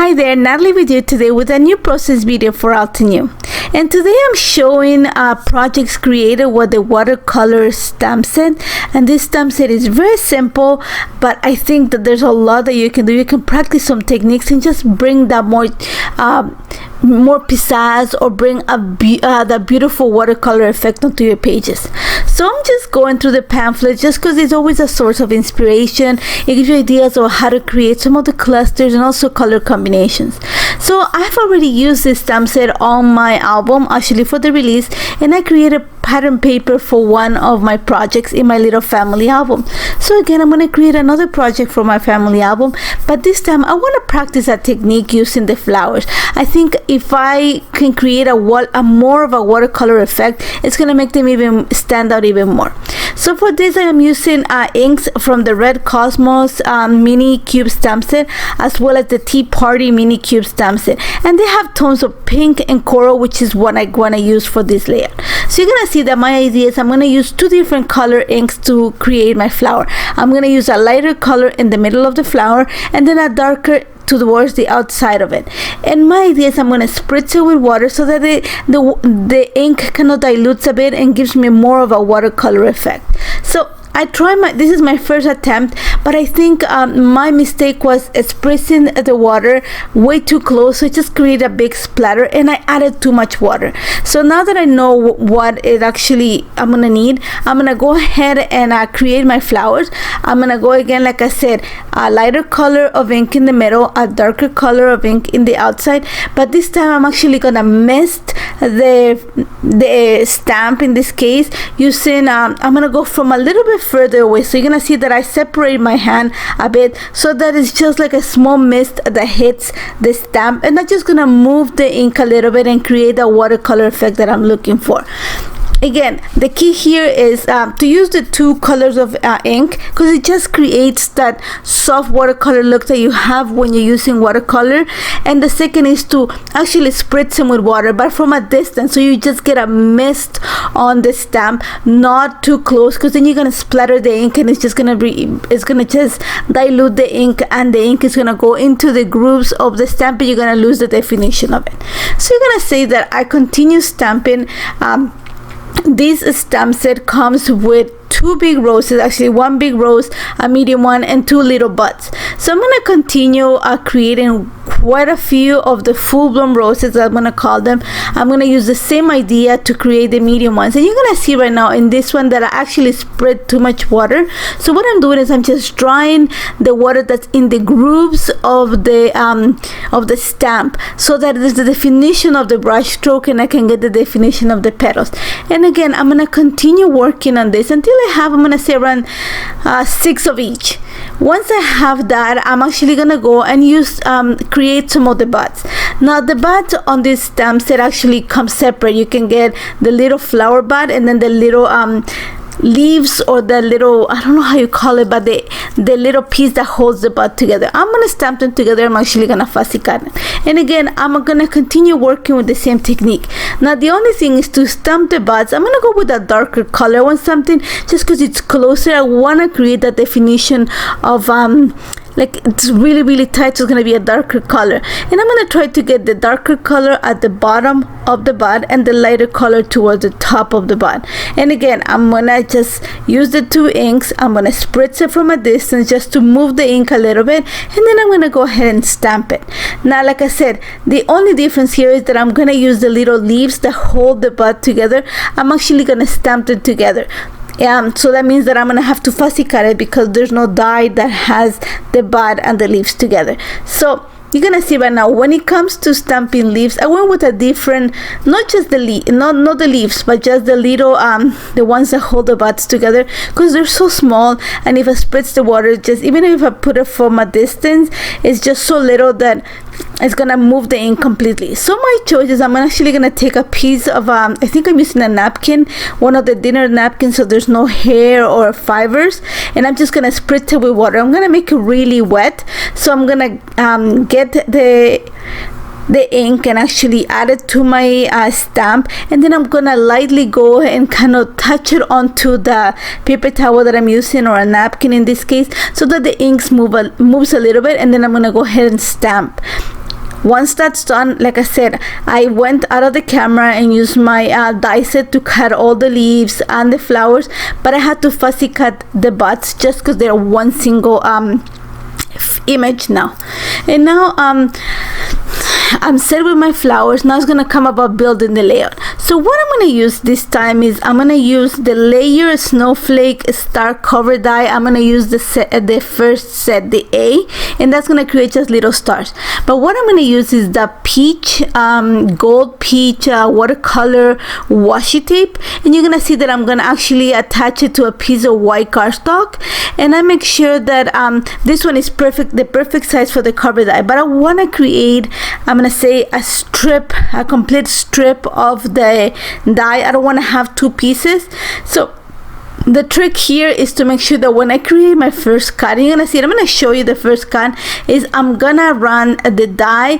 Hi there, Natalie with you today with a new process video for Altenew. And today I'm showing projects created with the watercolor stamp set. And this stamp set is very simple, but I think that there's a lot that you can do. You can practice some techniques and just bring that more pizzazz, or bring that beautiful watercolor effect onto your pages. So I'm just going through the pamphlet just because it's always a source of inspiration. It gives you ideas of how to create some of the clusters and also color combinations. So I've already used this stamp set on my album actually for the release, and I created pattern paper for one of my projects in my little family album. So again, I'm going to create another project for my family album, but this time I want to practice a technique using the flowers. I think if I can create a more of a watercolor effect, it's going to make them even stand out even more. So for this, I am using inks from the Red Cosmos mini cube stamp set, as well as the Tea Party mini cube stamp set, and they have tones of pink and coral, which is what I want to use for this layout. So you're going to see that my idea is I'm going to use two different color inks to create my flower. I'm going to use a lighter color in the middle of the flower and then a darker towards the outside of it. And my idea is I'm going to spritz it with water so that the ink kind of dilutes a bit and gives me more of a watercolor effect. So this is my first attempt, but I think my mistake was spritzing the water way too close, so it just created a big splatter and I added too much water. So now that I know what it actually I'm gonna need, I'm gonna go ahead and create my flowers. I'm gonna go again, like I said, a lighter color of ink in the middle, a darker color of ink in the outside, but this time I'm actually gonna mist the stamp in this case using I'm gonna go from a little bit further away. So you're gonna see that I separate my hand a bit so that it's just like a small mist that hits the stamp, and I'm just gonna move the ink a little bit and create the watercolor effect that I'm looking for. Again, the key here is to use the two colors of ink, because it just creates that soft watercolor look that you have when you're using watercolor. And the second is to actually spritz them with water, but from a distance, so you just get a mist on the stamp, not too close, because then you're gonna splatter the ink and it's gonna just dilute the ink, and the ink is gonna go into the grooves of the stamp and you're gonna lose the definition of it. So you're gonna say that I continue stamping. This stamp set comes with two big roses, actually one big rose, a medium one, and two little buds. So I'm going to continue creating quite a few of the full-blown roses, I'm going to call them. I'm going to use the same idea to create the medium ones, and you're going to see right now in this one that I actually spread too much water. So what I'm doing is I'm just drying the water that's in the grooves of the stamp, so that there's the definition of the brush stroke and I can get the definition of the petals. And again, I'm going to continue working on this until I'm going to say around 6 of each. Once I have that, I'm actually going to go and use create some of the buds. Now the buds on this stamp set actually come separate. You can get the little flower bud and then the little leaves, or the little, I don't know how you call it, but the little piece that holds the bud together. I'm going to stamp them together. I'm actually going to fussy cut them. And again, I'm going to continue working with the same technique. Now the only thing is to stamp the buds. I'm going to go with a darker color. I want something just because it's closer. I want to create that definition of like it's really tight, so it's going to be a darker color, and I'm going to try to get the darker color at the bottom of the bud and the lighter color towards the top of the bud. And again, I'm going to just use the two inks. I'm going to spritz it from a distance just to move the ink a little bit, and then I'm going to go ahead and stamp it. Now like I said, the only difference here is that I'm going to use the little leaves that hold the bud together. I'm actually going to stamp them together. So that means that I'm gonna have to fussy cut it because there's no die that has the bud and the leaves together. So you're gonna see right now, when it comes to stamping leaves, I went with a different, not just the not the leaves, but just the little the ones that hold the buds together, because they're so small, and if I spritz the water, just even if I put it from a distance, it's just so little that it's gonna move the ink completely. So my choice is I'm actually gonna take a piece of I think I'm using a napkin, one of the dinner napkins, so there's no hair or fibers, and I'm just gonna spritz it with water. I'm gonna make it really wet, so I'm gonna get the ink and actually add it to my stamp, and then I'm gonna lightly go and kind of touch it onto the paper towel that I'm using, or a napkin in this case, so that the inks moves a little bit, and then I'm gonna go ahead and stamp. once that's done, like I said, I went out of the camera and used my die set to cut all the leaves and the flowers, but I had to fussy cut the buds just because they're one single image now. And now I'm set with my flowers. Now it's gonna come about building the layout. So what I'm gonna use this time is I'm gonna use the layer snowflake star cover die. I'm gonna use the first set, the A, and that's gonna create just little stars. But what I'm gonna use is the peach, gold peach watercolor washi tape, and you're gonna see that I'm gonna actually attach it to a piece of white cardstock, and I make sure that this one is perfect, the perfect size for the cover die. But I want to create, I'm gonna say, a complete strip of the die. I don't want to have two pieces. So the trick here is to make sure that when I create my first cut, and you're gonna see it, I'm gonna show you the first cut, is I'm gonna run the die,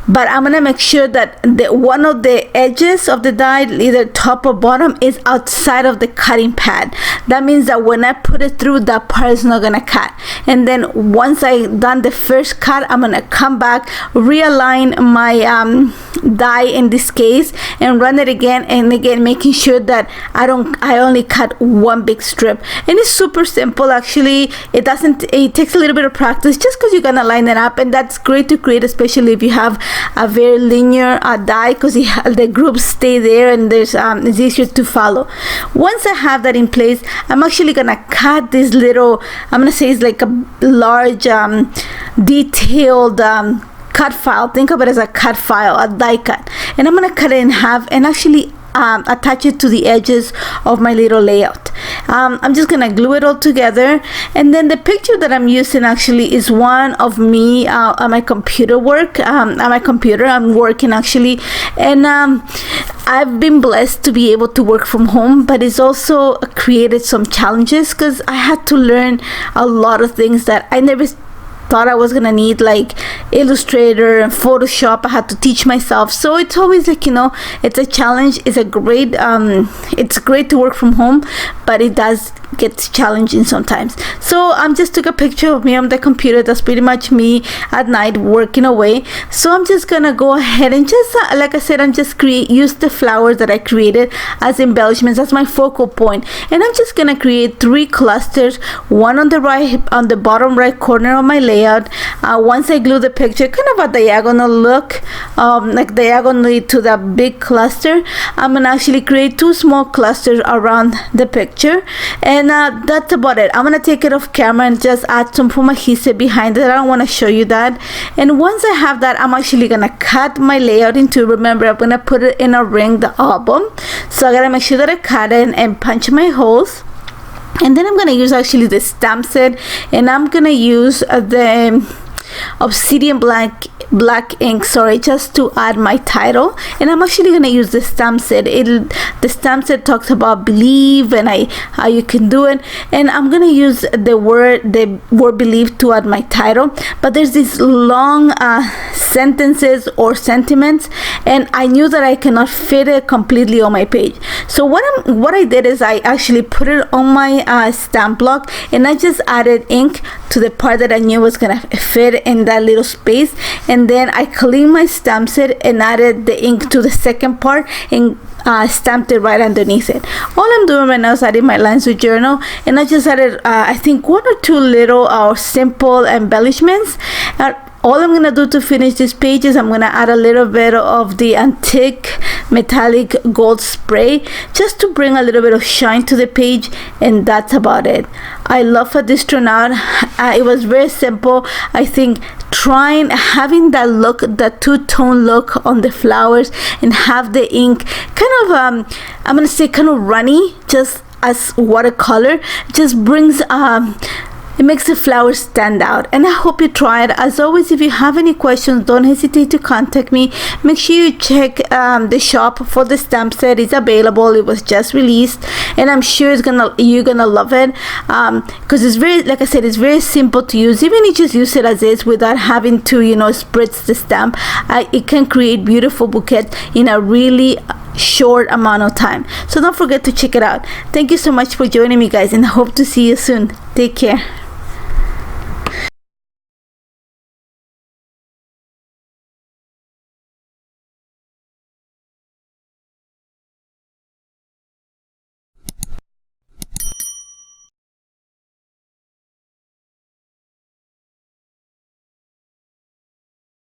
but I'm gonna make sure that one of the edges of the die, either top or bottom, is outside of the cutting pad. That means that when I put it through, that part is not gonna cut. And then once I done the first cut, I'm gonna come back, realign my die in this case, and run it again and again, making sure that I only cut one big strip. And it's super simple actually. It takes a little bit of practice just because you're gonna line it up, and that's great to create, especially if you have a very linear die, because the groups stay there and there's it's easier to follow. Once I have that in place, I'm actually gonna cut this little, I'm gonna say it's like a large detailed cut file. Think of it as a cut file, a die cut, and I'm gonna cut it in half and actually attach it to the edges of my little layout. I'm just gonna glue it all together, and then the picture that I'm using actually is one of me on my computer work. On my computer I'm working actually, and I've been blessed to be able to work from home, but it's also created some challenges because I had to learn a lot of things that I never thought I was gonna need, like Illustrator and Photoshop. I had to teach myself, so it's always like, you know, it's a challenge. It's great to work from home, but it does get challenging sometimes. So I just took a picture of me on the computer. That's pretty much me at night working away. So I'm just gonna go ahead and just like I said, I'm just use the flowers that I created as embellishments, as my focal point, and I'm just gonna create 3 clusters, one on the bottom right corner of my layout. Once I glue the picture, kind of a diagonal look, like diagonally to the big cluster, I'm gonna actually create 2 small clusters around the picture, and that's about it. I'm gonna take it off camera and just add some foam adhesive behind it. I don't want to show you that. And once I have that, I'm actually gonna cut my layout into, remember, I'm gonna put it in a ring, the album, so I gotta make sure that I cut it and punch my holes. And then I'm gonna use actually the stamp set, and I'm gonna use the obsidian black ink, sorry, just to add my title. And I'm actually gonna use the stamp set. The stamp set talks about believe and how you can do it, and I'm gonna use the word believe to add my title. But there's these long sentences or sentiments, and I knew that I cannot fit it completely on my page. So what I did is I actually put it on my stamp block, and I just added ink to the part that I knew was gonna fit in that little space, and then I cleaned my stamp set and added the ink to the second part and stamped it right underneath it. All I'm doing right now is adding my lines with journal, and I just added I think 1 or 2 little simple embellishments. All I'm gonna do to finish this page is I'm gonna add a little bit of the antique metallic gold spray just to bring a little bit of shine to the page, and that's about it. I love how this turned out. It was very simple. I think having that look, that two-tone look on the flowers, and have the ink kind of I'm gonna say kind of runny, just as watercolor, just brings it makes the flowers stand out. And I hope you try it. As always, if you have any questions, don't hesitate to contact me. Make sure you check the shop for the stamp set. It's available. It was just released, and I'm sure you're gonna love it, because it's very, like I said, it's very simple to use. Even if you just use it as is without having to, you know, spritz the stamp, it can create beautiful bouquets in a really short amount of time. So don't forget to check it out. Thank you so much for joining me, guys, and I hope to see you soon. Take care.